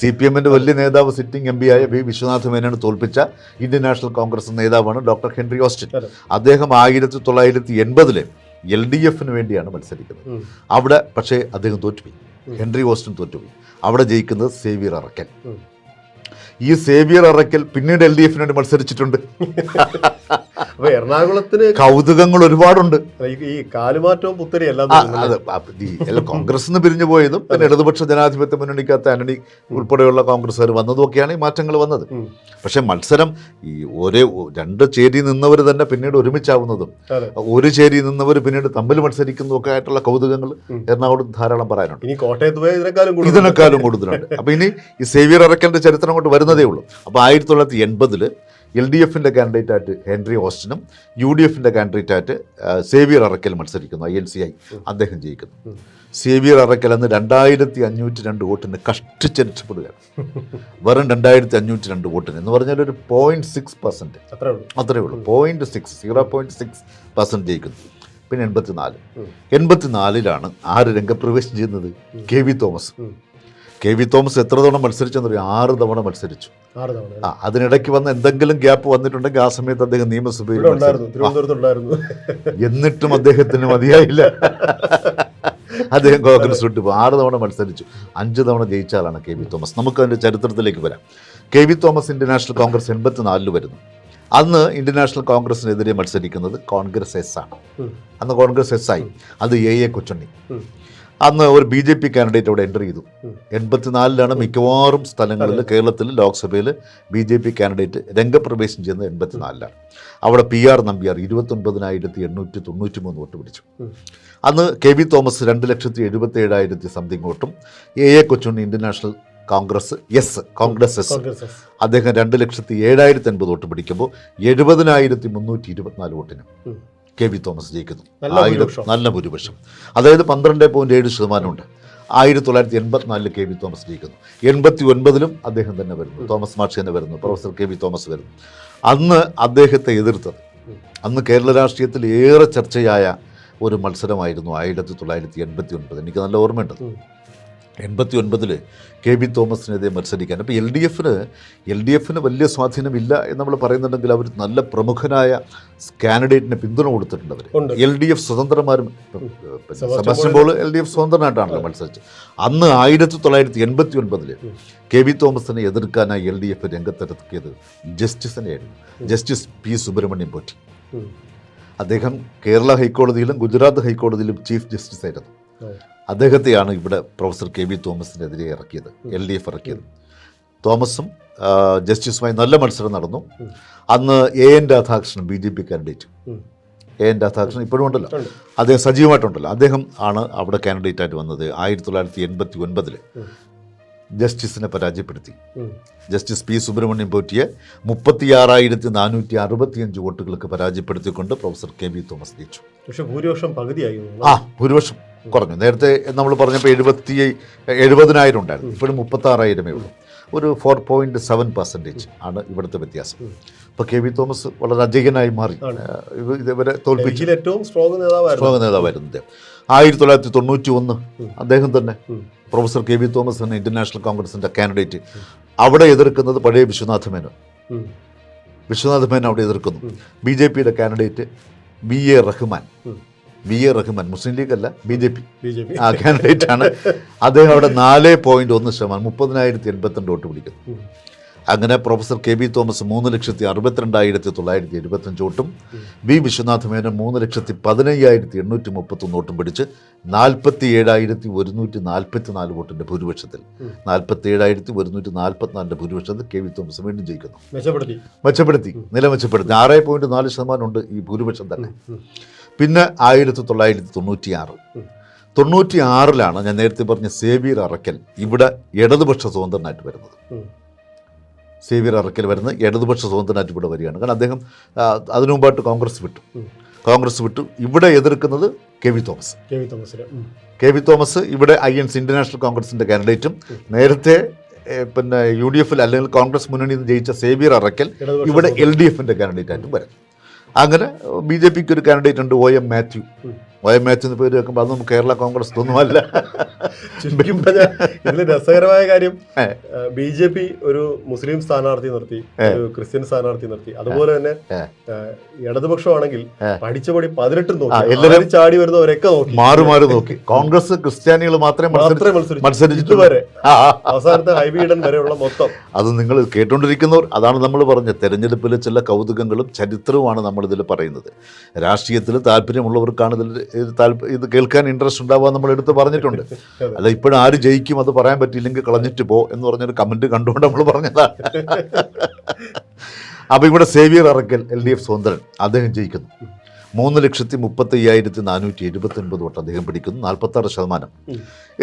CPM വലിയ നേതാവ് സിറ്റിംഗ് MP ആയ വി വിശ്വനാഥ് മേനോനെ തോൽപ്പിച്ച ഇന്ത്യൻ നാഷണൽ കോൺഗ്രസ് നേതാവാണ് ഡോക്ടർ ഹെൻറി ഓസ്റ്റിൻ. അദ്ദേഹം 1980 LDF വേണ്ടിയാണ് മത്സരിക്കുന്നത്. അവിടെ പക്ഷേ അദ്ദേഹം തോറ്റുപോയി, ഹെൻറി ഓസ്റ്റിൻ തോറ്റുപോയി. അവിടെ ജയിക്കുന്നത് സേവിയർ അറക്കൽ. ഈ സേവിയർ അറക്കൽ പിന്നീട് LDF വേണ്ടി മത്സരിച്ചിട്ടുണ്ട്. എറണാകുളത്തിന് കൗതുകങ്ങൾ ഒരുപാടുണ്ട്. ഈ കാലുമാറ്റവും പുത്തരിയല്ല, കോൺഗ്രസ് നിന്ന് പിരിഞ്ഞു പോയതും പിന്നെ ഇടതുപക്ഷ ജനാധിപത്യ മുന്നണിക്കകത്ത് ആന്റണി ഉൾപ്പെടെയുള്ള കോൺഗ്രസ്സുകാർ വന്നതുമൊക്കെയാണ് ഈ മാറ്റങ്ങൾ വന്നത്. പക്ഷെ മത്സരം ഈ രണ്ട് ചേരി നിന്നവർ തന്നെ പിന്നീട് ഒരുമിച്ചാവുന്നതും ഒരു ചേരി നിന്നവർ പിന്നീട് തമ്മിൽ മത്സരിക്കുന്നതും ഒക്കെ ആയിട്ടുള്ള കൗതുകങ്ങൾ എറണാകുളത്ത് ധാരാളം പറയാനുണ്ട്. ഇനി കോട്ടയത്ത് ഇതിനേക്കാളും കൂടുതലുണ്ട്. അപ്പൊ ഇനി ഈ സേവിയർ അറക്കലിന്റെ ചരിത്രം കൊണ്ട് വരുന്നതേ ഉള്ളൂ. അപ്പൊ 1980 LDF കാൻഡിഡേറ്റായിട്ട് ഹെൻറി ഓസ്റ്റിനും UDF കാൻഡിഡേറ്റായിട്ട് സേവിയർ അറക്കൽ മത്സരിക്കുന്നു. INCI അദ്ദേഹം ജയിക്കുന്നു. സേവിയർ അറക്കൽ അന്ന് 2,502 വോട്ടിന് കഷ്ടിച്ചരിച്ചപ്പെടുകയാണ്. വെറും 2,502 വോട്ടിന് എന്ന് പറഞ്ഞാൽ ഒരു 0.6%, അത്രയേ ഉള്ളൂ. 0.6% ജയിക്കുന്നു. പിന്നെ 84 ആര് രംഗപ്രവേശം ചെയ്യുന്നത്? KV Thomas. KV തോമസ് എത്ര തവണ മത്സരിച്ചെന്നറിയാം? 6 തവണ മത്സരിച്ചു. അതിനിടയ്ക്ക് വന്ന് എന്തെങ്കിലും ഗ്യാപ്പ് വന്നിട്ടുണ്ടെങ്കിൽ ആ സമയത്ത് അദ്ദേഹം നിയമസഭയിൽ എന്നിട്ടും അദ്ദേഹത്തിന് മതിയായില്ല. അദ്ദേഹം കോൺഗ്രസ് വിട്ടു 6 തവണ മത്സരിച്ചു. 5 തവണ ജയിച്ച ആളാണ് KV തോമസ്. നമുക്ക് അതിൻ്റെ ചരിത്രത്തിലേക്ക് വരാം. KV Thomas Indian National Congress 84 വരുന്നു. അന്ന് ഇന്ത്യൻ നാഷണൽ കോൺഗ്രസിനെതിരെ മത്സരിക്കുന്നത് കോൺഗ്രസ് S ആണ്. അന്ന് കോൺഗ്രസ് S ആയി. അത് AA കൊച്ചുണ്ണി. അന്ന് ഒരു BJP കാൻഡിഡേറ്റ് അവിടെ എൻ്റർ ചെയ്തു. 84 മിക്കവാറും സ്ഥലങ്ങളിൽ കേരളത്തിൽ ലോക്സഭയിൽ BJP കാൻഡിഡേറ്റ് രംഗപ്രവേശം ചെയ്യുന്നത് 84. അവിടെ PR നമ്പ്യാർ 29,893 വോട്ട് പിടിച്ചു. അന്ന് KV തോമസ് 2,77,000 സംതിങ് വോട്ടും AA Kochunni Indian National Congress Congress S അദ്ദേഹം 2,07,080 വോട്ട് പിടിക്കുമ്പോൾ 70,324 വോട്ടിന് KV തോമസ് ജയിക്കുന്നു. നല്ല ഭൂരിപക്ഷം, അതായത് 12.7% ഉണ്ട്. 1984 KV തോമസ് ജയിക്കുന്നു. 89 അദ്ദേഹം തന്നെ വരുന്നു, തോമസ് മാഷി തന്നെ വരുന്നു, പ്രൊഫസർ KV തോമസ് വരുന്നു. അന്ന് അദ്ദേഹത്തെ എതിർത്തത്, അന്ന് കേരള രാഷ്ട്രീയത്തിൽ ഏറെ ചർച്ചയായ ഒരു മത്സരമായിരുന്നു 1989. എനിക്ക് നല്ല ഓർമ്മയുണ്ട്. 89 KV തോമസിനെതിരെ മത്സരിക്കാൻ. അപ്പോൾ LDF വലിയ സ്വാധീനമില്ല എന്ന് നമ്മൾ പറയുന്നുണ്ടെങ്കിൽ അവർ നല്ല പ്രമുഖനായ കാൻഡിഡേറ്റിന് പിന്തുണ കൊടുത്തിട്ടുണ്ട്. അവർ LDF സ്വതന്ത്രന്മാരും, സെബാസ്റ്റ്യൻ പോൾ LDF സ്വതന്ത്രനായിട്ടാണല്ലോ മത്സരിച്ചത്. അന്ന് 1989 KV തോമസിനെ എതിർക്കാനായി LDF രംഗത്തിറക്കിയത് ജസ്റ്റിസിനെയായിരുന്നു, ജസ്റ്റിസ് P സുബ്രഹ്മണ്യം പോറ്റി. അദ്ദേഹം കേരള ഹൈക്കോടതിയിലും ഗുജറാത്ത് ഹൈക്കോടതിയിലും ചീഫ് ജസ്റ്റിസ് ആയിരുന്നു. അദ്ദേഹത്തെയാണ് ഇവിടെ പ്രൊഫസർ KV തോമസിനെതിരെ ഇറക്കിയത്, LDF ഇറക്കിയത്. തോമസും ജസ്റ്റിസുമായി നല്ല മത്സരം നടന്നു. അന്ന് AN Radhakrishnan BJP candidate, AN Radhakrishnan ഇപ്പോഴും ഉണ്ടല്ലോ, അദ്ദേഹം സജീവമായിട്ടുണ്ടല്ലോ, അദ്ദേഹം ആണ് അവിടെ കാൻഡിഡേറ്റായിട്ട് വന്നത്. 1989 ജസ്റ്റിസിനെ പരാജയപ്പെടുത്തി. ജസ്റ്റിസ് P സുബ്രഹ്മണ്യം പോറ്റിയെ 36,465 വോട്ടുകൾക്ക് പരാജയപ്പെടുത്തിക്കൊണ്ട് പ്രൊഫസർ KV തോമസ് ജയിച്ചു. പക്ഷേ ഭൂരിപക്ഷം പകുതിയായി. ഭൂരിപക്ഷം കുറഞ്ഞു. നേരത്തെ നമ്മൾ പറഞ്ഞപ്പോൾ 70,000 ഉണ്ടായിരുന്നു, ഇപ്പോഴും 36,000 ഉള്ളൂ. ഒരു 4.7% ആണ് ഇവിടുത്തെ വ്യത്യാസം. അപ്പോൾ KV തോമസ് വളരെ അജയ്യനായി മാറി. ഇവരെ തോൽപ്പിച്ചു. ഏറ്റവും സ്ട്രോങ് നേതാവായിരുന്നു. 1991 അദ്ദേഹം തന്നെ, പ്രൊഫസർ KV തോമസ് തന്നെ ഇന്ത്യൻ നാഷണൽ കോൺഗ്രസിൻ്റെ കാൻഡിഡേറ്റ്. അവിടെ എതിർക്കുന്നത് പഴയ വിശ്വനാഥ് മേനോൻ അവിടെ എതിർക്കുന്നു. BJP candidate BA Rahman VA Rahman, Muslim League അല്ല, BJP BJP ആ കാൻഡിഡേറ്റാണ്. അദ്ദേഹം അവിടെ 4.1%, 30,082 വോട്ട് പിടിക്കുന്നു. അങ്ങനെ പ്രൊഫസർ KB തോമസ് 3,62,975 വോട്ടും V വിശ്വനാഥ് മേനോൻ 3,15,831 വോട്ടും പിടിച്ച് 47,144 വോട്ടിൻ്റെ ഭൂരിപക്ഷത്തിൽ 47,144 ഭൂരിപക്ഷത്തിൽ KB തോമസ് വീണ്ടും ജയിക്കുന്നു. മെച്ചപ്പെടുത്തി, നില മെച്ചപ്പെടുത്തി. 6.4% ഉണ്ട് ഈ ഭൂരിപക്ഷം തന്നെ. പിന്നെ 1996 ഞാൻ നേരത്തെ പറഞ്ഞ സേവ്യർ അറക്കൽ ഇവിടെ ഇടതുപക്ഷ സ്വതന്ത്രനായിട്ട് വരുന്നത്. സേവ്യർ അറക്കൽ വരുന്നത് ഇടതുപക്ഷ സ്വതന്ത്രനായിട്ട് ഇവിടെ വരികയാണ്. കാരണം അദ്ദേഹം അതിനു മുമ്പായിട്ട് കോൺഗ്രസ് വിട്ടു. ഇവിടെ എതിർക്കുന്നത് KB തോമസ് ഇവിടെ INC ഇന്റർനാഷണൽ കോൺഗ്രസിൻ്റെ കാൻഡിഡേറ്റും നേരത്തെ പിന്നെ UDF അല്ലെങ്കിൽ കോൺഗ്രസ് മുന്നണിയിൽ നിന്ന് ജയിച്ച സേവ്യർ അറക്കൽ ഇവിടെ LDFൻ്റെ കാൻഡിഡേറ്റായിട്ടും വരും. അങ്ങനെ BJPക്ക് ഒരു കാൻഡിഡേറ്റ് ഉണ്ട്, OM മാത്യു എന്ന് പേര് വെക്കുമ്പോൾ അതൊന്നും കേരള കോൺഗ്രസ് ഒന്നുമല്ല. ചുരുക്കി പറഞ്ഞാൽ ഇതിൽ രസകരമായ കാര്യം BJP ഒരു മുസ്ലിം സ്ഥാനാർത്ഥി നിർത്തി, ഒരു ക്രിസ്ത്യൻ സ്ഥാനാർത്ഥി നിർത്തി. അതുപോലെ തന്നെ ഇടതുപക്ഷമാണെങ്കിൽ പഠിച്ചപടി 18 നോക്കി, എല്ലാവരും ചാടി വരുന്നവരൊക്കെ നോക്കി മാറി നോക്കി. കോൺഗ്രസ് ക്രിസ്ത്യാനികൾ മാത്രമേ മത്സരിച്ചിട്ട് വരെ അവസാനത്തെ ഹൈബി ഈഡൻ വരെയുള്ള മൊത്തം. അത് നിങ്ങൾ കേട്ടുകൊണ്ടിരിക്കുന്നവർ, അതാണ് നമ്മൾ പറഞ്ഞത്, തെരഞ്ഞെടുപ്പിലെ ചില കൗതുകങ്ങളും ചരിത്രവുമാണ് നമ്മളിതിൽ പറയുന്നത്. രാഷ്ട്രീയത്തിൽ താല്പര്യമുള്ളവർക്കാണ് ഇത് കേൾക്കാൻ ഇൻട്രസ്റ്റ് ഉണ്ടാവുക നമ്മൾ എടുത്ത് പറഞ്ഞിട്ടുണ്ട്. അല്ല ഇപ്പോഴും ആര് ജയിക്കും അത് പറയാൻ പറ്റിയില്ലെങ്കിൽ കളഞ്ഞിട്ട് പോ എന്ന് പറഞ്ഞൊരു കമൻറ്റ് കണ്ടുകൊണ്ട് നമ്മൾ പറഞ്ഞതാണ്. അപ്പോൾ ഇവിടെ സേവ്യർ അറക്കൽ LDF സ്വതന്ത്രൻ അദ്ദേഹം ജയിക്കുന്നു. 3,35,479 വോട്ട് അദ്ദേഹം പിടിക്കുന്നു, 46%.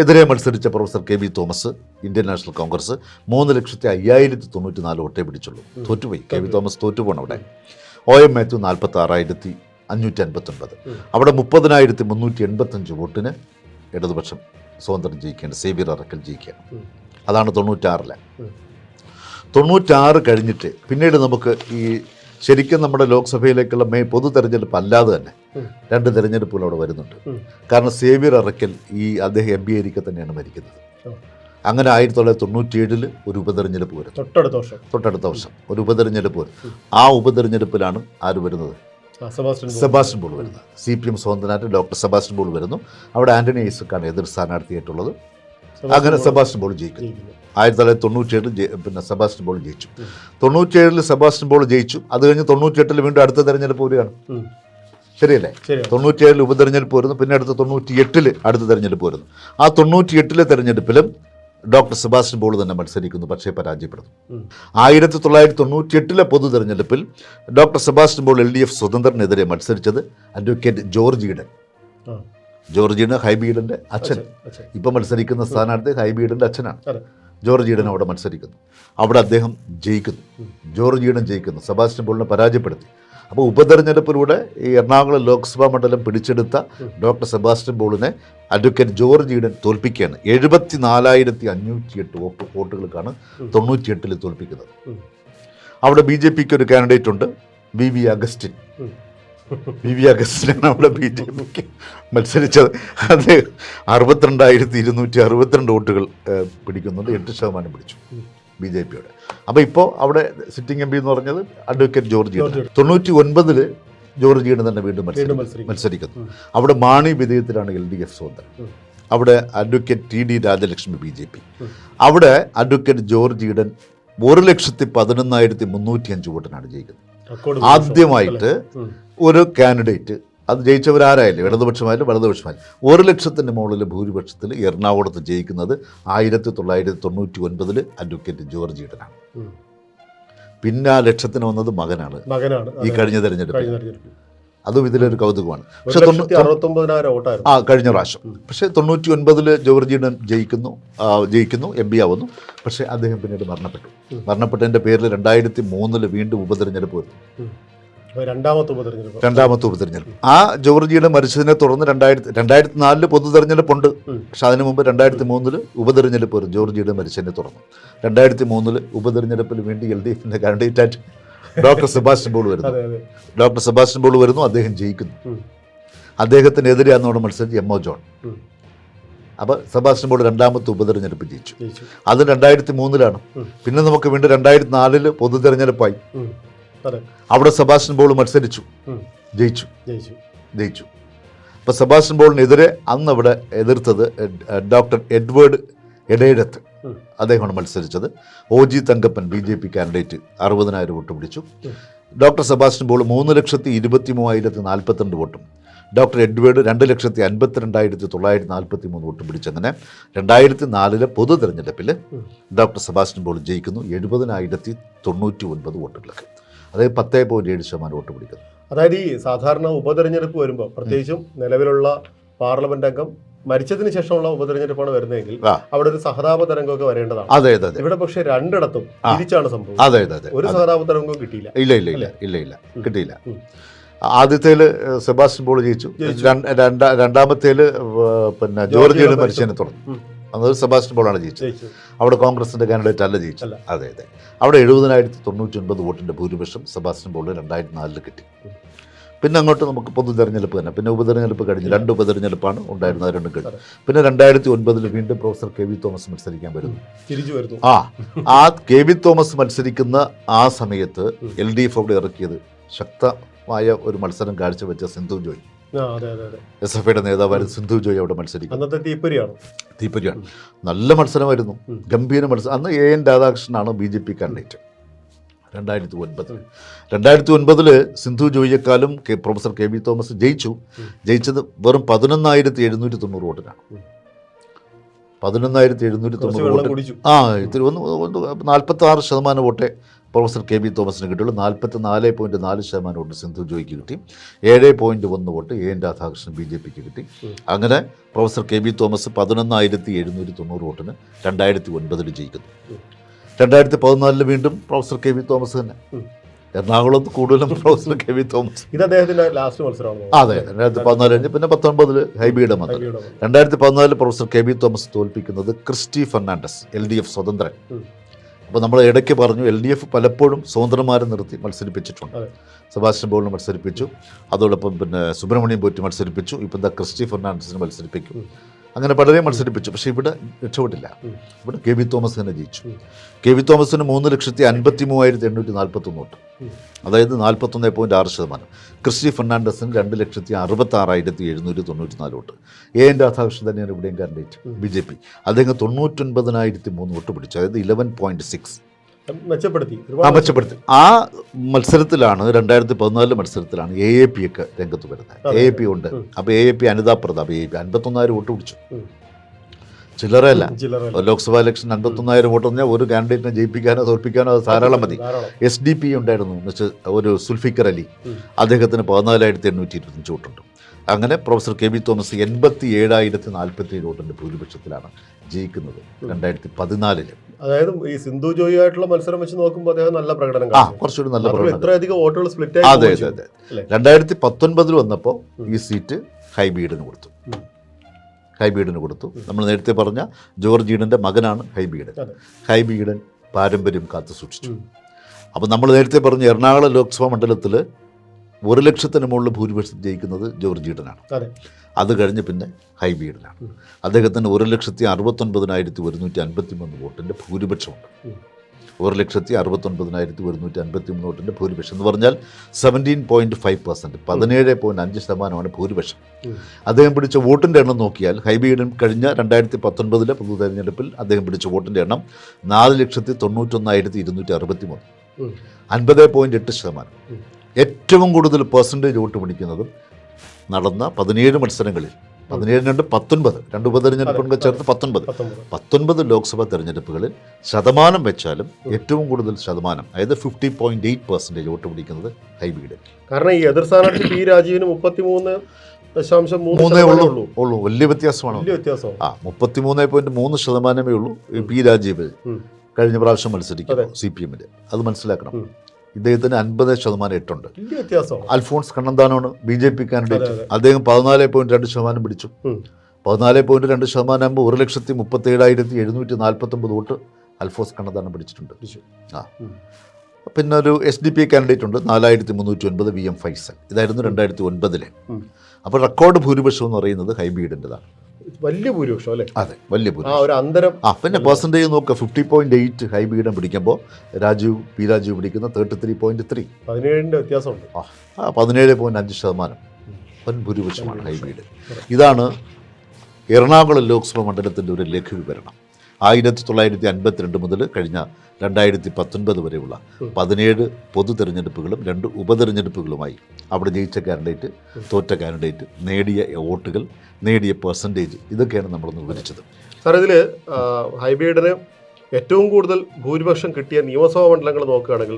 എതിരെ മത്സരിച്ച professor KB Thomas Indian National Congress 3,05,094 വോട്ടേ പിടിച്ചുള്ളൂ. തോറ്റുപോയി, KB തോമസ് തോറ്റുപോകണം അവിടെ. OM മാത്യു 46,559. അവിടെ 30,385 വോട്ടിന് ഇടതുപക്ഷം സ്വതന്ത്രം ജയിക്കുകയാണ്, സേവ്യർ അറക്കൽ ജയിക്കുകയാണ്. അതാണ് 96 കഴിഞ്ഞിട്ട് പിന്നീട് നമുക്ക് ഈ ശരിക്കും നമ്മുടെ ലോക്സഭയിലേക്കുള്ള പൊതു തെരഞ്ഞെടുപ്പ് അല്ലാതെ തന്നെ 2 തെരഞ്ഞെടുപ്പുകൾ അവിടെ വരുന്നുണ്ട്. കാരണം സേവ്യർ അറക്കൽ അദ്ദേഹം MB ആയിരിക്കെ തന്നെയാണ് മരിക്കുന്നത്. അങ്ങനെ 1997 ഒരു ഉപതെരഞ്ഞെടുപ്പ് വരും, തൊട്ടടുത്ത വർഷം ഒരു ഉപതെരഞ്ഞെടുപ്പ് വരും. ആ ഉപതെരഞ്ഞെടുപ്പിലാണ് ആര് വരുന്നത്? സെബാസ്റ്റ്യൻ പോൾ വരുന്നത്. CPM സ്വതന്ത്രനായിട്ട് ഡോക്ടർ സെബാസ്റ്റ്യൻ പോൾ വരുന്നു. അവിടെ ആന്റണി ഐസക്കാണ് എതിർ സ്ഥാനാർത്ഥിയായിട്ടുള്ളത്. അങ്ങനെ സെബാസ്റ്റ്യൻ പോൾ ജയിക്കുന്നു. 1997 പിന്നെ സെബാസ്റ്റ്യൻ പോൾ ജയിച്ചു. 97 സെബാസ്റ്റ്യൻ പോൾ ജയിച്ചു. അത് കഴിഞ്ഞ് 98 വീണ്ടും അടുത്ത തെരഞ്ഞെടുപ്പ് വരികയാണ്. ശരിയല്ലേ? 97 ഉപതെരഞ്ഞെടുപ്പ് വരുന്നു. പിന്നെ അടുത്ത 98 അടുത്ത തെരഞ്ഞെടുപ്പ് വരുന്നു. ആ 98 തെരഞ്ഞെടുപ്പിലും ഡോക്ടർ സെബാസ്റ്റ്യൻ പോൾ തന്നെ മത്സരിക്കുന്നു, പക്ഷേ പരാജയപ്പെടുന്നു. 1998 പൊതു തെരഞ്ഞെടുപ്പിൽ ഡോക്ടർ സെബാസ്റ്റ്യൻ പോൾ LDF സ്വതന്ത്രനെതിരെ മത്സരിച്ചത് അഡ്വക്കേറ്റ് ജോർജ് ഈഡൻ, ഹൈബി ഈഡൻ്റെ അച്ഛൻ. ഇപ്പം മത്സരിക്കുന്ന സ്ഥാനാർത്ഥി ഹൈബി ഈഡൻ്റെ അച്ഛനാണ്. ജോർജ് ഈഡൻ അവിടെ മത്സരിക്കുന്നു. അവിടെ അദ്ദേഹം ജയിക്കുന്നു. ജോർജ് ഈഡൻ ജയിക്കുന്നു, സെബാസ്റ്റ്യൻ പോളിനെ പരാജയപ്പെടുത്തി. അപ്പോൾ ഉപതെരഞ്ഞെടുപ്പിലൂടെ ഈ എറണാകുളം ലോക്സഭാ മണ്ഡലം പിടിച്ചെടുത്ത ഡോക്ടർ സെബാസ്റ്റ്യൻ പോളിനെ അഡ്വക്കേറ്റ് ജോർജ് ഈഡൻ തോൽപ്പിക്കുകയാണ്. 74,508 വോട്ടുകൾക്കാണ് 98 തോൽപ്പിക്കുന്നത്. അവിടെ BJPക്ക് ഒരു കാൻഡിഡേറ്റ് ഉണ്ട്, VV അഗസ്റ്റിനാണ് അവിടെ BJPക്ക് മത്സരിച്ചത്. അത് 62,262 വോട്ടുകൾ പിടിക്കുന്നുണ്ട്, 8% പിടിച്ചു BJPയുടെ. അപ്പോൾ ഇപ്പോൾ അവിടെ സിറ്റിംഗ് MP എന്ന് പറഞ്ഞത് advocate George Eden. 99 George Eden തന്നെ വീണ്ടും മത്സരിക്കുന്നു. അവിടെ മാണി വിധേയത്തിലാണ് LDF സ്വതന്ത്രൻ. അവിടെ അഡ്വക്കേറ്റ് TD രാജലക്ഷ്മി BJP. അവിടെ അഡ്വക്കേറ്റ് ജോർജ് ഈഡൻ 1,11,305 വോട്ടിനാണ് ജയിക്കുന്നത്. ആദ്യമായിട്ട് ഒരു കാൻഡിഡേറ്റ്, അത് ജയിച്ചവരാരായാലും ഇടതുപക്ഷമായാലും വലതുപക്ഷമായാലും 1,00,000 മുകളിൽ ഭൂരിപക്ഷത്തിൽ എറണാകുളത്ത് ജയിക്കുന്നത് 1999 അഡ്വക്കേറ്റ് ജോർജ് ഈഡനാണ്. പിന്നെ ആ ലക്ഷത്തിന് വന്നത് മകനാണ് ഈ കഴിഞ്ഞ തെരഞ്ഞെടുപ്പ്. അതും ഇതിലൊരു കൗതുകമാണ്. പക്ഷെ കഴിഞ്ഞ പ്രാവശ്യം. പക്ഷേ 99 ജോർജ് ഈഡൻ ജയിക്കുന്നു, MB ആവുന്നു. പക്ഷേ അദ്ദേഹം പിന്നീട് മരണപ്പെട്ടതിൻ്റെ പേരിൽ 2003 വീണ്ടും ഉപതെരഞ്ഞെടുപ്പ് വരുന്നു. രണ്ടാമത്തെ ഉപതെരഞ്ഞെടുപ്പ്. ആ ജോർജ് ഈഡൻ മരിച്ചതിനെ തുടർന്ന് 2004 പൊതു തെരഞ്ഞെടുപ്പുണ്ട്. പക്ഷെ അതിനു മുമ്പ് 2003 ഉപതെരഞ്ഞെടുപ്പ് വരും. ജോർജ് ഈഡൻ മരിച്ചതിനെ തുടർന്ന് 2003 ഉപതെരഞ്ഞെടുപ്പിൽ വേണ്ടി LDFൻ്റെ കാൻഡിഡേറ്റായിട്ട് ഡോക്ടർ സെബാസ്റ്റ്യൻ പോൾ വരുന്നു. അദ്ദേഹം ജയിക്കുന്നു. അദ്ദേഹത്തിനെതിരെ അന്നോട് മത്സരിച്ച് MO ജോൺ. അപ്പോൾ സെബാസ്റ്റ്യൻ പോൾ രണ്ടാമത്തെ ഉപതെരഞ്ഞെടുപ്പ് ജയിച്ചു. അത് 2003 പിന്നെ നമുക്ക് വീണ്ടും 2004 പൊതു തെരഞ്ഞെടുപ്പായി. അവിടെ സെബാസ്റ്റ്യൻ പോൾ മത്സരിച്ചു, ജയിച്ചു. അപ്പോൾ സെബാസ്റ്റ്യൻ പോളിനെതിരെ അന്ന് അവിടെ എതിർത്തത് ഡോക്ടർ എഡ്വേർഡ് എഡേഡത്ത്, അദ്ദേഹമാണ് മത്സരിച്ചത്. OG Thankappan BJP candidate 60,000 vote പിടിച്ചു. ഡോക്ടർ സെബാസ്റ്റ്യൻ പോൾ 3,23,042 വോട്ടും, ഡോക്ടർ എഡ്വേർഡ് 2,52,943 വോട്ടും പിടിച്ചങ്ങനെ 2004 പൊതു തെരഞ്ഞെടുപ്പിൽ ഡോക്ടർ സെബാസ്റ്റ്യൻ പോൾ ജയിക്കുന്നു 70,099 വോട്ടുകൾക്ക്. അതായത് 10.7% വോട്ട് പിടിക്കുന്നു. അതായത് ഈ സാധാരണ ഉപതെരഞ്ഞെടുപ്പ് വരുമ്പോൾ, പ്രത്യേകിച്ചും നിലവിലുള്ള പാർലമെന്റ് അംഗം മരിച്ചതിന് ശേഷമുള്ള ഉപതെരഞ്ഞെടുപ്പാണ് വരുന്നതെങ്കിൽ അവിടെ ഒരു സഹതാപ തരംഗമൊക്കെ വരേണ്ടതാണ്. അതെ അതെ അതെ. ഇവിടെ പക്ഷേ രണ്ടിടത്തും തിരിച്ചാണ് സംഭവം. അതെ അതെ അതെ. ഒരു സഹതാപ തരംഗവും കിട്ടിയില്ല. ഇല്ല ഇല്ല ഇല്ല ഇല്ല ഇല്ല കിട്ടിയില്ല. ആദ്യത്തേല് സെബാസ്റ്റ്യൻ പോൾ ജയിച്ചു, രണ്ടാമത്തേല് പിന്നെ ജോർജിയുടെ മരിച്ചതിനെ തുടർന്നു. അന്നത് സെബാസ്റ്റ്യൻ പോളാണ് ജയിച്ചത്. അവിടെ കോൺഗ്രസിന്റെ കാൻഡിഡേറ്റ് അല്ല ജയിച്ചത്. അതെ അതെ. അവിടെ 70,099 വോട്ടിന്റെ ഭൂരിപക്ഷം സെബാസ്റ്റ്യൻ പോളിന് 2004 കിട്ടി. പിന്നെ അങ്ങോട്ട് നമുക്ക് പൊതു തെരഞ്ഞെടുപ്പ് തന്നെ, പിന്നെ ഉപതെരഞ്ഞെടുപ്പ് കഴിഞ്ഞ് 2 ഉപതെരഞ്ഞെടുപ്പാണ് ഉണ്ടായിരുന്നത്, രണ്ടും കഴിഞ്ഞു. പിന്നെ 2009 വീണ്ടും പ്രൊഫസർ KV തോമസ് മത്സരിക്കാൻ വരുന്നു. ആ KV തോമസ് മത്സരിക്കുന്ന ആ സമയത്ത് LDF അവിടെ ഇറക്കിയത് ശക്തമായ ഒരു മത്സരം കാഴ്ചവെച്ച സിന്ധു ജോയ്, SFIയുടെ നേതാവായിരുന്നു സിന്ധു ജോയ് അവിടെ മത്സരിക്കും. തീപ്പൊരിയാണ്. നല്ല മത്സരമായിരുന്നു, ഗംഭീര മത്സരം. അന്ന് AN രാധാകൃഷ്ണനാണ് BJP കാൻഡിഡേറ്റ്. 2009 സിന്ധു ജോയിയെക്കാളും പ്രൊഫസർ KV തോമസ് ജയിച്ചത് വെറും 11,790 വോട്ടിനാണ്. 11,790 വോട്ട്. ഇത്തിരി 46% വോട്ടേ പ്രൊഫസർ KV തോമസിന് കിട്ടിയുള്ളൂ. 44.4% വോട്ട് സിന്ധു ജോയിക്ക് കിട്ടി. 7.1 വോട്ട് AN രാധാകൃഷ്ണൻ BJPക്ക് കിട്ടി. അങ്ങനെ പ്രൊഫസർ KV തോമസ് 11,790 വോട്ടിന് 2009 ജയിക്കുന്നു. 2014 വീണ്ടും പ്രൊഫസർ KV തോമസ് തന്നെ. എറണാകുളത്ത് കൂടുതലും പ്രൊഫസർ KV തോമസ്. ഇത് അദ്ദേഹത്തിന്റെ ലാസ്റ്റ് മത്സരമാണ്. അതെ, 2014 കഴിഞ്ഞ് പിന്നെ 2019 ഹൈബിയുടെ മത്സരം. 2014 പ്രൊഫസർ KV തോമസ് തോൽപ്പിക്കുന്നത് ക്രിസ്റ്റി ഫെർണാണ്ടസ്, LDF സ്വതന്ത്രൻ. അപ്പോൾ നമ്മൾ ഇടയ്ക്ക് പറഞ്ഞു LDF പലപ്പോഴും സ്വതന്ത്രന്മാരെ നിർത്തി മത്സരിപ്പിച്ചിട്ടുണ്ട്. സെബാസ്റ്റ്യൻ പോളിനെ മത്സരിപ്പിച്ചു, അതോടൊപ്പം പിന്നെ സുബ്രഹ്മണ്യം പോറ്റി മത്സരിപ്പിച്ചു, ഇപ്പം എന്താ ക്രിസ്റ്റി ഫെർണാണ്ടസിനെ മത്സരിപ്പിക്കും. അങ്ങനെ പലരെയും മത്സരിപ്പിച്ചു. പക്ഷേ ഇവിടെ രക്ഷപ്പെട്ടില്ല. ഇവിടെ KV തോമസ് തന്നെ ജയിച്ചു. KV തോമസിന് 3,53,841 വോട്ട്, അതായത് 41.6%. ക്രിസ്റ്റി ഫെർണാണ്ടസിന് 2,66,794 വോട്ട്. AN രാധാകൃഷ്ണൻ തന്നെയാണ് ഇവിടെയും കാൻഡിഡേറ്റ് BJP. അദ്ദേഹം 99,003 വോട്ട് പിടിച്ചു, അതായത് 11.6 മെച്ചപ്പെടുത്തി. ആ മത്സരത്തിലാണ് 2014 മത്സരത്തിലാണ് AAP ഒക്കെ രംഗത്ത് വരുന്നത്. AAP ഉണ്ട്. അപ്പോൾ AAP Anitha Pratap AAP 51,000 vote പിടിച്ചു. ചില്ലറയല്ല. ലോക്സഭാ ഇലക്ഷൻ 51,000 വോട്ട് പറഞ്ഞാൽ ഒരു കാൻഡിഡേറ്റിനെ ജയിപ്പിക്കാനോ തോൽപ്പിക്കാനോ അത് ധാരാളം മതി. SDP ഉണ്ടായിരുന്നു, എന്നുവെച്ചാൽ ഒരു സുൽഫിക്കർ അലി, അദ്ദേഹത്തിന് 14,825 വോട്ടുണ്ട്. അങ്ങനെ പ്രൊഫസർ KV തോമസ് 87,047 വോട്ടിൻ്റെ ഭൂരിപക്ഷത്തിലാണ് ജയിക്കുന്നത് 2014. അതായത് ഈ സിന്ധു ജോയി ആയിട്ടുള്ള മത്സരം വെച്ച് നോക്കുമ്പോൾ അദ്ദേഹം നല്ല പ്രകടനം, കുറച്ചുകൂടി നല്ല പ്രകടനം. ഇത്രയധികം വോട്ടുകൾ സ്പ്ലിറ്റ്. അതെ അതെ അതെ. 2019 വന്നപ്പോൾ ഈ സീറ്റ് ഹൈബീഡിന് കൊടുത്തു. നമ്മൾ നേരത്തെ പറഞ്ഞ ജോർജ് ഈഡൻ്റെ മകനാണ് ഹൈബീഡൻ. ഹൈബീഡൻ പാരമ്പര്യം കാത്തു സൂക്ഷിച്ചു. അപ്പോൾ നമ്മൾ നേരത്തെ പറഞ്ഞ എറണാകുളം ലോക്സഭാ മണ്ഡലത്തിൽ 1,00,000 മുകളിൽ ഭൂരിപക്ഷം ജയിക്കുന്നത് ജോർജ് ഈഡനാണ്. അത് കഴിഞ്ഞ് പിന്നെ ഹൈബീഡനാണ്. അദ്ദേഹത്തിന് 1,69,153 വോട്ടിൻ്റെ ഭൂരിപക്ഷമുണ്ട്. 1,69,153 വോട്ടിൻ്റെ ഭൂരിപക്ഷം എന്ന് പറഞ്ഞാൽ 17.5%, 17.5% ഭൂരിപക്ഷം. അദ്ദേഹം പിടിച്ച വോട്ടിൻ്റെ എണ്ണം നോക്കിയാൽ ഹൈബീഡൻ കഴിഞ്ഞ 2019 പൊതു തെരഞ്ഞെടുപ്പിൽ അദ്ദേഹം പിടിച്ച വോട്ടിൻ്റെ എണ്ണം 4,91,263, 50.8%. ഏറ്റവും കൂടുതൽ പെർസെൻറ്റേജ് വോട്ട് പിടിക്കുന്നതും നടന്ന 17 മത്സരങ്ങളിൽ, 17 രണ്ട് ഉപതെരഞ്ഞെടുപ്പുകൾ ചേർത്ത് 19 ലോക്സഭാ തെരഞ്ഞെടുപ്പുകളിൽ ശതമാനം വെച്ചാലും ഏറ്റവും കൂടുതൽ ശതമാനം, അതായത് 50.8% വോട്ട് പിടിക്കുന്നത് ഹൈബീഡൻ. കാരണം ഈ എതിർ സ്ഥാനാർത്ഥി P രാജീവിന് 33.3% ഉള്ളൂ. വലിയ വ്യത്യാസമാണ്. 33.3% ഉള്ളൂ P രാജീവ് കഴിഞ്ഞ പ്രാവശ്യം മത്സരിക്കുന്നു CPM-ൽ. അത് മനസ്സിലാക്കണം. ഇദ്ദേഹത്തിന് 50% ഉണ്ട്. അൽഫോൺസ് കണ്ണന്താനമാണ് BJP കാൻഡിഡേറ്റ്. അദ്ദേഹം 14.2% പിടിച്ചു. 14.2% ആകുമ്പോൾ 1,37,749 വോട്ട് അൽഫോൺസ് കണ്ണന്താനം പിടിച്ചിട്ടുണ്ട്. പിന്നെ ഒരു SDP കാൻഡിഡേറ്റ് ഉണ്ട് 4,309, VM ഫൈസൽ. ഇതായിരുന്നു 2009. അപ്പോൾ റെക്കോർഡ് ഭൂരിപക്ഷം എന്ന് പറയുന്നത് ഹൈബീഡിൻ്റെതാണ്. വലിയ ഭൂരിപക്ഷം അല്ലേ? അതെ, വലിയ ഭൂരിപക്ഷം. പിന്നെ പെർസെൻറ്റേജ് നോക്കുക, 50.8 ഹൈബീഡൻ പിടിക്കുമ്പോൾ P രാജീവ് പിടിക്കുന്ന 33.3, 17% വ്യത്യാസമുണ്ട്. 17.5%. വൻ ഭൂരിപക്ഷമാണ് ഹൈബിയുടെ. ഇതാണ് എറണാകുളം ലോക്സഭാ മണ്ഡലത്തിൻ്റെ ഒരു ലഘുവിവരണം. 1952 മുതൽ കഴിഞ്ഞ 2019 വരെയുള്ള 17 പൊതു തെരഞ്ഞെടുപ്പുകളും 2 ഉപതെരഞ്ഞെടുപ്പുകളുമായി അവിടെ ജയിച്ച കാൻഡിഡേറ്റ്, തോറ്റ കാൻഡിഡേറ്റ്, നേടിയ വോട്ടുകൾ, നേടിയ പെർസെൻറ്റേജ്, ഇതൊക്കെയാണ് നമ്മളൊന്ന് വിവരിച്ചത്. സാർ, ഇതിൽ ഹൈബിയുടെ ഏറ്റവും കൂടുതൽ ഭൂരിപക്ഷം കിട്ടിയ നിയമസഭാ മണ്ഡലങ്ങൾ നോക്കുകയാണെങ്കിൽ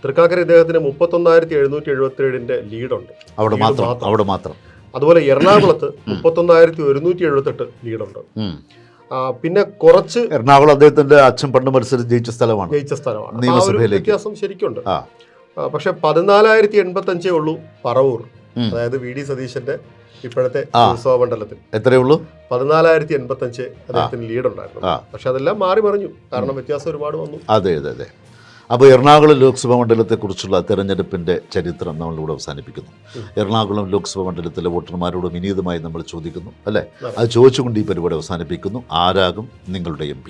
തൃക്കാക്കര ഇദ്ദേഹത്തിന് 31,777 ലീഡുണ്ട്. അവിടെ മാത്രം. അതുപോലെ എറണാകുളത്ത് 31,178 ലീഡുണ്ട്. പിന്നെ കുറച്ച് എറണാകുളം അദ്ദേഹത്തിന്റെ അച്ഛൻ പണ്ട് മത്സരിച്ച് ജയിച്ച സ്ഥലമാണ്. നിയമസഭയിലേക്ക് വ്യത്യാസം ശരിക്കുണ്ട്. പക്ഷെ 14,085 ഉള്ളൂ പറവൂർ, അതായത് വി ഡി സതീശന്റെ ഇപ്പോഴത്തെ നിയമസഭാ മണ്ഡലത്തിൽ. എത്രയേ ഉള്ളൂ? 14,085 അദ്ദേഹത്തിന് ലീഡ് ഉണ്ടായിരുന്നു. പക്ഷെ അതെല്ലാം മാറി മറിഞ്ഞു, കാരണം വ്യത്യാസം ഒരുപാട് വന്നു. അതെ അതെ അതെ. അപ്പോൾ എറണാകുളം ലോക്സഭാ മണ്ഡലത്തെക്കുറിച്ചുള്ള തെരഞ്ഞെടുപ്പിൻ്റെ ചരിത്രം നമ്മളിവിടെ അവസാനിപ്പിക്കുന്നു. എറണാകുളം ലോക്സഭാ മണ്ഡലത്തിലെ വോട്ടർമാരോട് വിനീതമായി നമ്മൾ ചോദിക്കുന്നു, അല്ലേ? അത് ചോദിച്ചുകൊണ്ട് ഈ പരിപാടി അവസാനിപ്പിക്കുന്നു. ആരാകും നിങ്ങളുടെ MP?